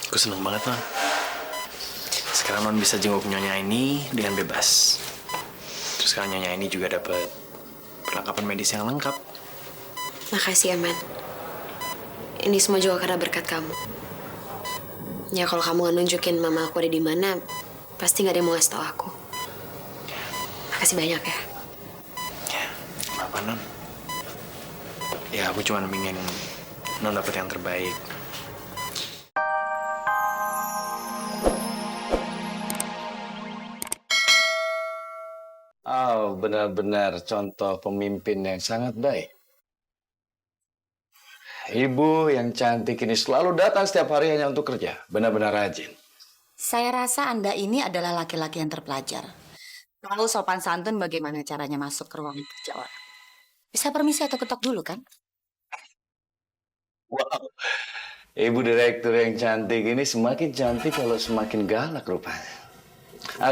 Aku seneng banget, Non. Sekarang Non bisa jenguk Nyonya ini dengan bebas. Terus sekarang Nyonya ini juga dapat perlengkapan medis yang lengkap. Makasih, Aman. Ini semua juga karena berkat kamu. Ya, kalau kamu nggak nunjukin mama aku ada di mana, pasti nggak ada yang mau ngasih tau aku. Makasih banyak ya. Ya, apa, Non? Ya, aku cuma ingin Non dapat yang terbaik. Oh, benar-benar contoh pemimpin yang sangat baik. Ibu yang cantik ini selalu datang setiap hari hanya untuk kerja. Benar-benar rajin. Saya rasa Anda ini adalah laki-laki yang terpelajar. Tahu sopan santun bagaimana caranya masuk ke ruangan kerja orang. Bisa permisi atau ketok dulu kan? Wow. Ibu direktur yang cantik ini semakin cantik kalau semakin galak rupanya.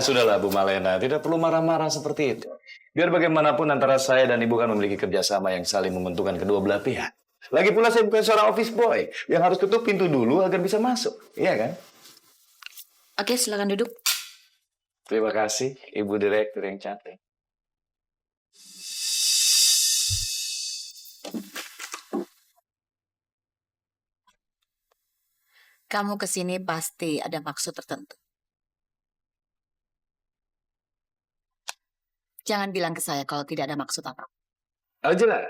Sudahlah Bu Malena, tidak perlu marah-marah seperti itu. Biar bagaimanapun antara saya dan Ibu kan memiliki kerjasama yang saling menguntungkan kedua belah pihak. Lagi pula saya bukan seorang office boy yang harus ketuk pintu dulu agar bisa masuk. Iya kan? Oke, silakan duduk. Terima kasih Ibu direktur yang cantik. Kamu kesini pasti ada maksud tertentu. Jangan bilang ke saya kalau tidak ada maksud apa. Oh jelas.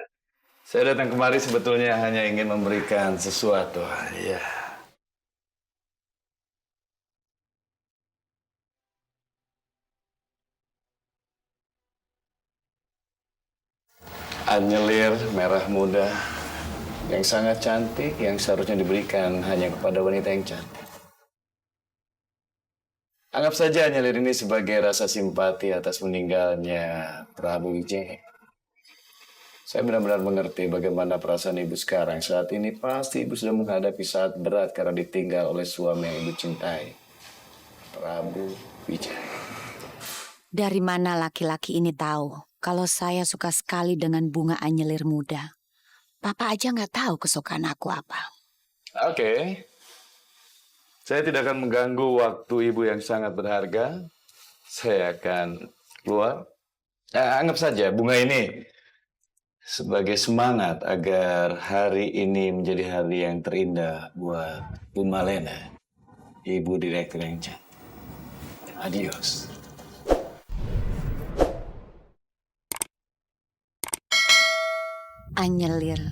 Saya datang kemari sebetulnya hanya ingin memberikan sesuatu. Ya. Anyelir merah muda yang sangat cantik yang seharusnya diberikan hanya kepada wanita yang cantik. Anggap saja anyelir ini sebagai rasa simpati atas meninggalnya Prabu Wijaya. Saya benar-benar mengerti bagaimana perasaan ibu sekarang. Saat ini pasti ibu sudah menghadapi saat berat karena ditinggal oleh suami yang ibu cintai, Prabu Wijaya. Dari mana laki-laki ini tahu kalau saya suka sekali dengan bunga anyelir muda? Papa aja nggak tahu kesukaan aku apa. Oke. Saya tidak akan mengganggu waktu ibu yang sangat berharga. Saya akan keluar. Anggap saja bunga ini sebagai semangat agar hari ini menjadi hari yang terindah buat Bu Malena, Ibu Direktur yang cantik. Adios. Anyelir.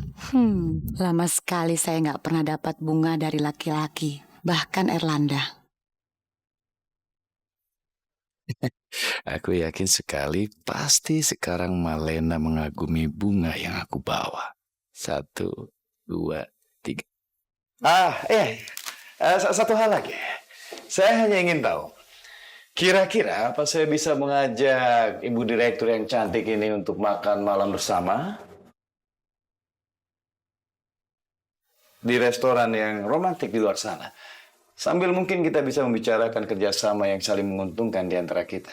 Lama sekali saya nggak pernah dapat bunga dari laki-laki, bahkan Erlanda. Aku yakin sekali pasti sekarang Malena mengagumi bunga yang aku bawa. 1, 2, 3. Satu hal lagi. Saya hanya ingin tahu, kira-kira apa saya bisa mengajak Ibu Direktur yang cantik ini untuk makan malam bersama? Di restoran yang romantik di luar sana. Sambil mungkin kita bisa membicarakan kerjasama yang saling menguntungkan di antara kita.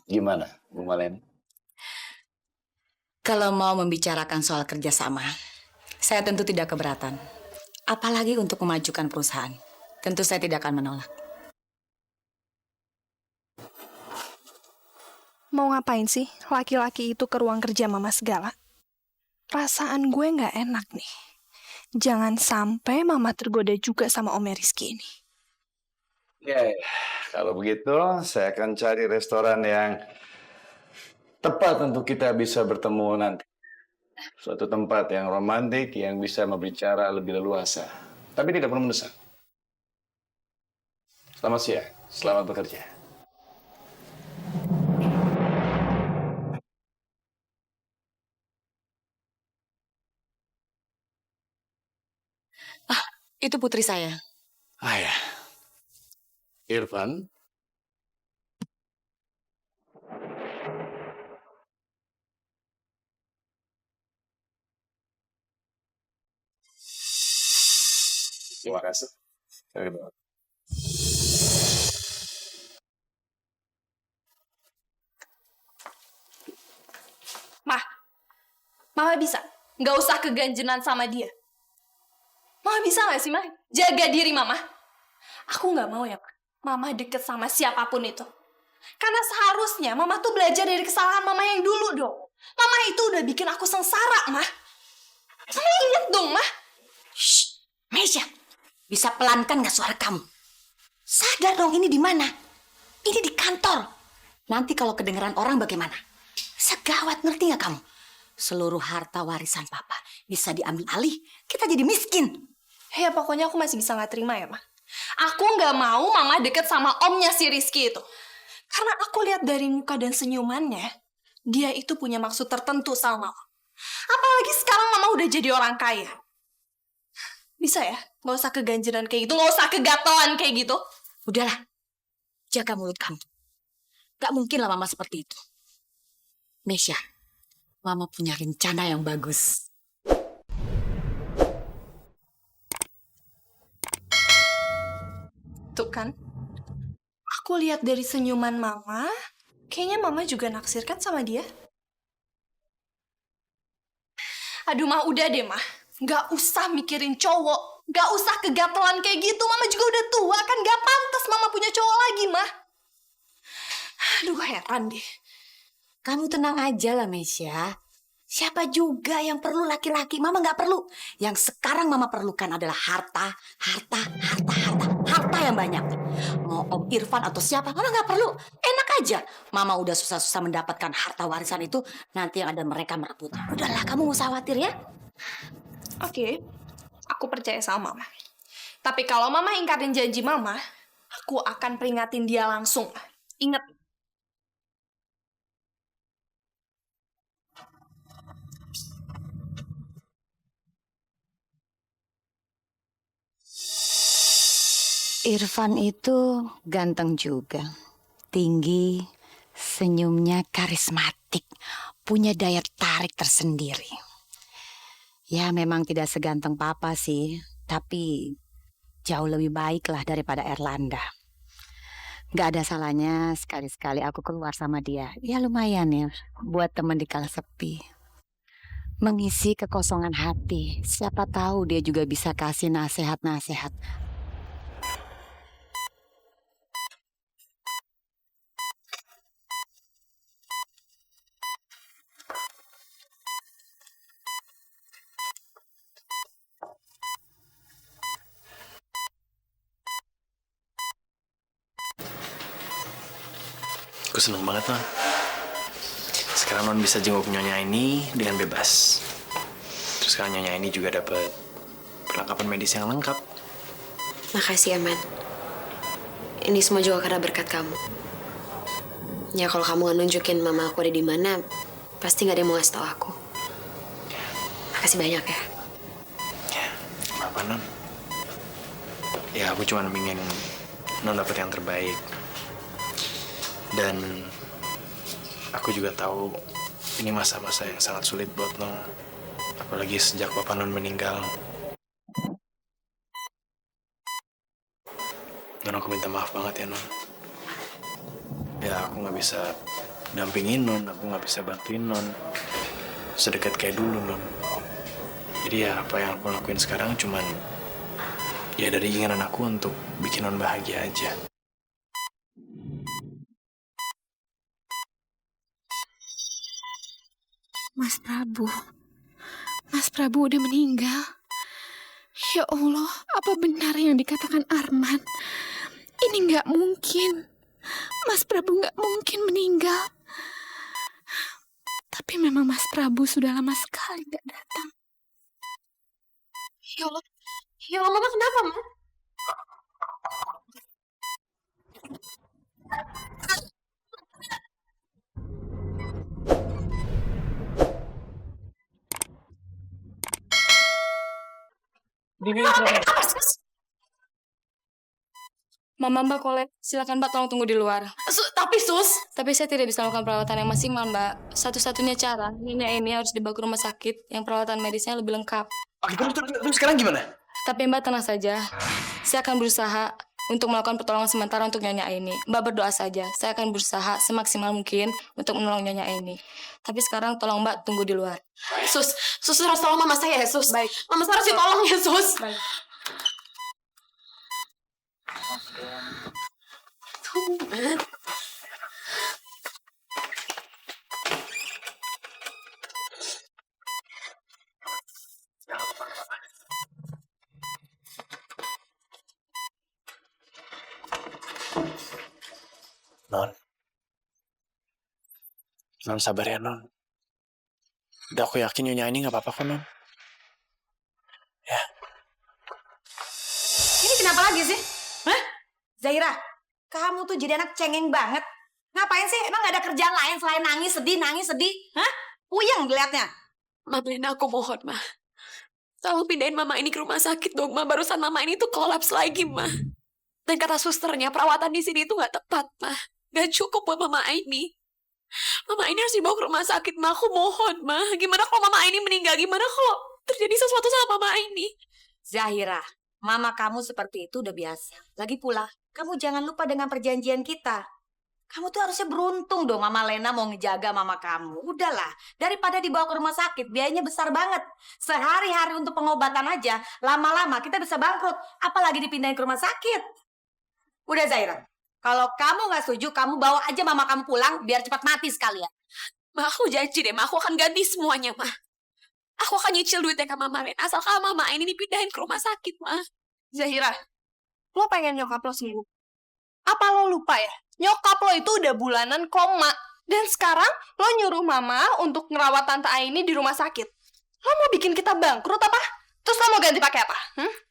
Gimana, Bu Malen? Kalau mau membicarakan soal kerjasama, saya tentu tidak keberatan. Apalagi untuk memajukan perusahaan. Tentu saya tidak akan menolak. Mau ngapain sih laki-laki itu ke ruang kerja mama segala? Perasaan gue nggak enak nih. Jangan sampai mama tergoda juga sama Om Rizky ini. Ya, kalau begitu saya akan cari restoran yang tepat untuk kita bisa bertemu nanti. Suatu tempat yang romantik yang bisa berbicara lebih leluasa. Tapi tidak perlu mendesak. Selamat siang, selamat bekerja. Itu putri saya. Ya. Irfan. Terima kasih. Mama bisa nggak usah keganjenan sama dia. Mama bisa nggak sih, Ma? Jaga diri Mama. Aku nggak mau ya, Mama deket sama siapapun itu. Karena seharusnya Mama tuh belajar dari kesalahan Mama yang dulu dong. Mama itu udah bikin aku sengsara, Mah. Mama inget dong, Mah. Shh, Mesya, bisa pelankan nggak suara kamu? Sadar dong ini di mana? Ini di kantor. Nanti kalau kedengeran orang bagaimana? Bisa gawat, ngerti nggak kamu? Seluruh harta warisan papa bisa diambil alih, kita jadi miskin. Ya pokoknya aku masih bisa nggak terima ya, Mah. Aku nggak mau Mama deket sama omnya si Rizky itu. Karena aku lihat dari muka dan senyumannya, dia itu punya maksud tertentu sama Mama. Apalagi sekarang Mama udah jadi orang kaya. Bisa ya? Nggak usah keganjiran kayak gitu, nggak usah kegatelan kayak gitu. Udahlah, jaga mulut kamu. Gak mungkin lah Mama seperti itu. Mesya, Mama punya rencana yang bagus. Tuh kan, aku lihat dari senyuman Mama, kayaknya Mama juga naksir kan sama dia. Aduh, Mah, udah deh, Mah. Nggak usah mikirin cowok. Nggak usah kegatelan kayak gitu. Mama juga udah tua kan. Nggak pantas Mama punya cowok lagi, Mah. Aduh, heran deh. Kamu tenang aja lah Mesya. Siapa juga yang perlu laki-laki? Mama nggak perlu. Yang sekarang Mama perlukan adalah harta yang banyak. Mau Om Irfan atau siapa, Mama nggak perlu. Enak aja. Mama udah susah-susah mendapatkan harta warisan itu, nanti yang ada mereka merebut. Udahlah, kamu nggak usah khawatir ya. Oke, aku percaya sama Mama. Tapi kalau Mama ingkarin janji Mama, aku akan peringatin dia langsung. Ingat. Irfan itu ganteng juga. Tinggi, senyumnya karismatik, punya daya tarik tersendiri. Ya memang tidak seganteng papa sih, tapi jauh lebih baik lah daripada Erlanda. Gak ada salahnya sekali-sekali aku keluar sama dia. Ya lumayan ya, buat teman di kala sepi. Mengisi kekosongan hati. Siapa tahu dia juga bisa kasih nasihat-nasihat. Aku seneng banget, Non. Sekarang Non bisa jenguk Nyonya ini dengan bebas. Terus sekarang Nyonya ini juga dapat perlengkapan medis yang lengkap. Makasih, Aman. Ini semua juga karena berkat kamu. Ya kalau kamu nggak nunjukin Mama aku ada di mana, pasti nggak ada yang mau ngasih tau aku. Makasih banyak ya. Ya, apa Non? Ya aku cuma ingin Non dapat yang terbaik. Dan aku juga tahu ini masa-masa yang sangat sulit buat Non. Apalagi sejak Papa Non meninggal. Dan aku minta maaf banget ya Non. Ya aku nggak bisa dampingin Non, aku nggak bisa bantuin Non sedekat kayak dulu Non. Jadi ya apa yang aku lakuin sekarang cuman ya dari keinginan aku untuk bikin Non bahagia aja. Mas Prabu udah meninggal. Ya Allah, apa benar yang dikatakan Arman? Ini nggak mungkin. Mas Prabu nggak mungkin meninggal. Tapi memang Mas Prabu sudah lama sekali nggak datang. Ya Allah, Mama kenapa, Ma? Mama Mbak Kolek, silakan Mbak tolong tunggu di luar. Tapi saya tidak bisa melakukan perawatan yang maksimal Mbak. Satu-satunya cara, Nyonya ini harus dibawa ke rumah sakit yang perawatan medisnya lebih lengkap. Oke, terus sekarang gimana? Tapi Mbak tenang saja, saya akan berusaha untuk melakukan pertolongan sementara untuk Nyonya ini. Mbak berdoa saja, saya akan berusaha semaksimal mungkin untuk menolong Nyonya ini. Tapi sekarang tolong Mbak tunggu di luar. Sus harus tolong Mama saya ya, Sus. Baik. Mama saya harus ditolong ya, Sus. Baik. kamu, Man. Non. Non sabar ya, Non. Udah aku yakin Nyonya ini gak apa-apa kok, Non. Ya. Ini kenapa lagi sih? Hah? Zaira, kamu tuh jadi anak cengeng banget. Ngapain sih? Emang gak ada kerjaan lain selain nangis sedih? Hah? Puyeng dilihatnya. Mama Lena, aku mohon, Ma. Tolong pindahin Mama ini ke rumah sakit dong, Ma. Barusan Mama ini tuh kolaps lagi, Ma. Dan kata susternya, perawatan di sini tuh gak tepat, Ma. Gak cukup buat Mama ini. Mama ini harus dibawa ke rumah sakit, Ma. Aku mohon, Ma. Gimana kalau Mama ini meninggal? Gimana kalau terjadi sesuatu sama Mama ini? Zahira, mama kamu seperti itu udah biasa. Lagi pula, kamu jangan lupa dengan perjanjian kita. Kamu tuh harusnya beruntung dong Mama Lena mau ngejaga mama kamu. Udahlah, daripada dibawa ke rumah sakit, biayanya besar banget. Sehari-hari untuk pengobatan aja, lama-lama kita bisa bangkrut. Apalagi dipindahin ke rumah sakit. Udah Zahira, kalau kamu nggak setuju, kamu bawa aja mama kamu pulang biar cepat mati sekalian. Ma, aku janji deh, Ma. Aku akan ganti semuanya, Ma. Aku akan nyicil duitnya ke Mama Lena. Asalkan Mama ini dipindahin ke rumah sakit, Ma. Zahira, lo pengen nyokap lo sembuh. Apa lo lupa ya? Nyokap lo itu udah bulanan koma. Dan sekarang lo nyuruh Mama untuk ngerawat Tante Aini di rumah sakit. Lo mau bikin kita bangkrut apa? Terus lo mau ganti pakai apa?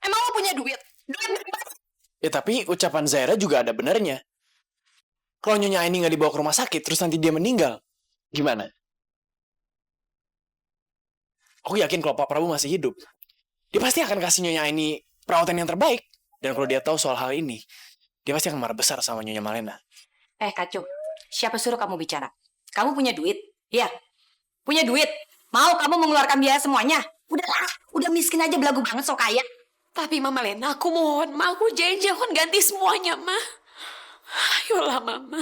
Emang lo punya duit? Duit dari mana? Ya tapi ucapan Zaira juga ada benernya. Kalau Nyonya ini nggak dibawa ke rumah sakit, terus nanti dia meninggal, gimana? Aku yakin kalau Pak Prabu masih hidup, dia pasti akan kasih Nyonya ini perawatan yang terbaik. Dan kalau dia tahu soal hal ini, dia pasti akan marah besar sama Nyonya Malena. Kacung, siapa suruh kamu bicara? Kamu punya duit? Ya, punya duit. Mau kamu mengeluarkan biaya semuanya? Udahlah, udah miskin aja belagu banget so kaya. Tapi Mama Lena, aku mohon, Ma. Aku janji aku akan ganti semuanya, Ma. Ayolah, Mama.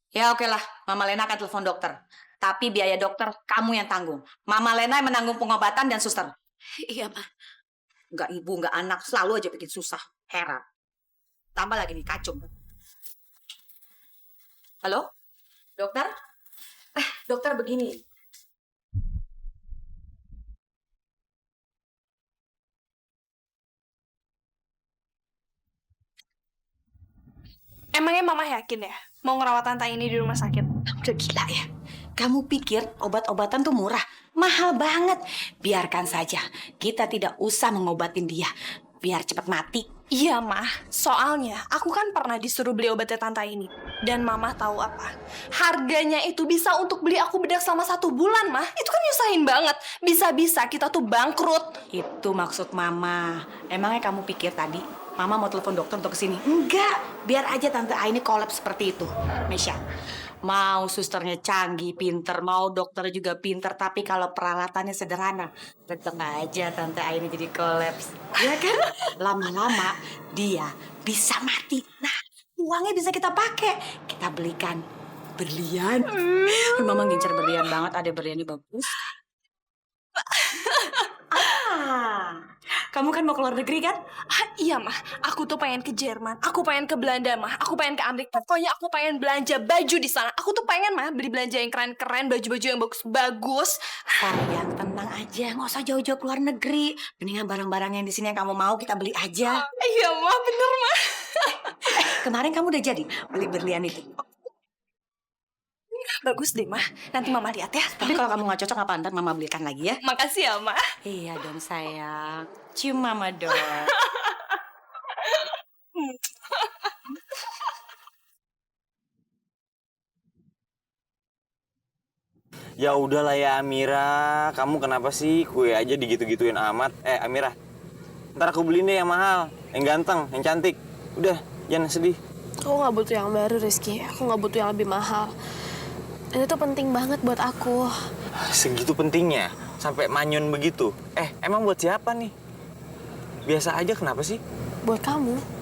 Ya oke lah, Mama Lena akan telepon dokter. Tapi biaya dokter kamu yang tanggung. Mama Lena yang menanggung pengobatan dan suster. Iya, Ma. Nggak ibu, nggak anak, selalu aja bikin susah. Heran. Tambah lagi nih, kacung. Halo? Dokter? Dokter begini. Emangnya Mama yakin ya mau ngerawat Tante Aini di rumah sakit? Udah gila ya? Kamu pikir obat-obatan tuh murah? Mahal banget. Biarkan saja. Kita tidak usah mengobatin dia. Biar cepat mati. Iya, Mah. Soalnya aku kan pernah disuruh beli obatnya Tante Aini. Dan Mama tahu apa? Harganya itu bisa untuk beli aku bedak selama 1 bulan, Mah. Itu kan nyusahin banget. Bisa-bisa kita tuh bangkrut. Itu maksud Mama. Emangnya kamu pikir tadi Mama mau telepon dokter untuk kesini? Enggak. Biar aja Tante Aini kolaps seperti itu. Mesya, mau susternya canggih, pinter, mau dokter juga pinter, tapi kalau peralatannya sederhana, tetep aja Tante Aini jadi kolaps. Ya kan? Lama-lama dia bisa mati. Nah, uangnya bisa kita pakai. Kita belikan berlian. Mama ngincer berlian banget, ada berliannya bagus. Kamu kan mau keluar negeri kan? Iya, Mah. Aku tuh pengen ke Jerman. Aku pengen ke Belanda, Mah. Aku pengen ke Amerika. Pokoknya aku pengen belanja baju di sana. Aku tuh pengen, Mah, beli belanja yang keren-keren, baju-baju yang bagus-bagus. Sayang, tenang aja, nggak usah jauh-jauh keluar negeri. Mendingan barang-barang yang di sini yang kamu mau kita beli aja. Iya, Mah. Bener, Mah. Kemarin kamu udah jadi beli berlian itu. Bagus deh, Mah. Nanti Mama lihat ya. Tapi kalau kamu nggak cocok apa ntar Mama belikan lagi ya. Makasih ya, Mah. Iya dong sayang. Cium Mama dong. Ya udahlah ya Amira, kamu kenapa sih kue aja digitu-gituin amat? Amira, ntar aku beliin deh yang mahal, yang ganteng, yang cantik. Udah, jangan sedih. Aku nggak butuh yang baru, Rizky. Aku nggak butuh yang lebih mahal. Dan itu penting banget buat aku. Segitu pentingnya, sampai manyun begitu. Emang buat siapa nih? Biasa aja, kenapa sih? Buat kamu.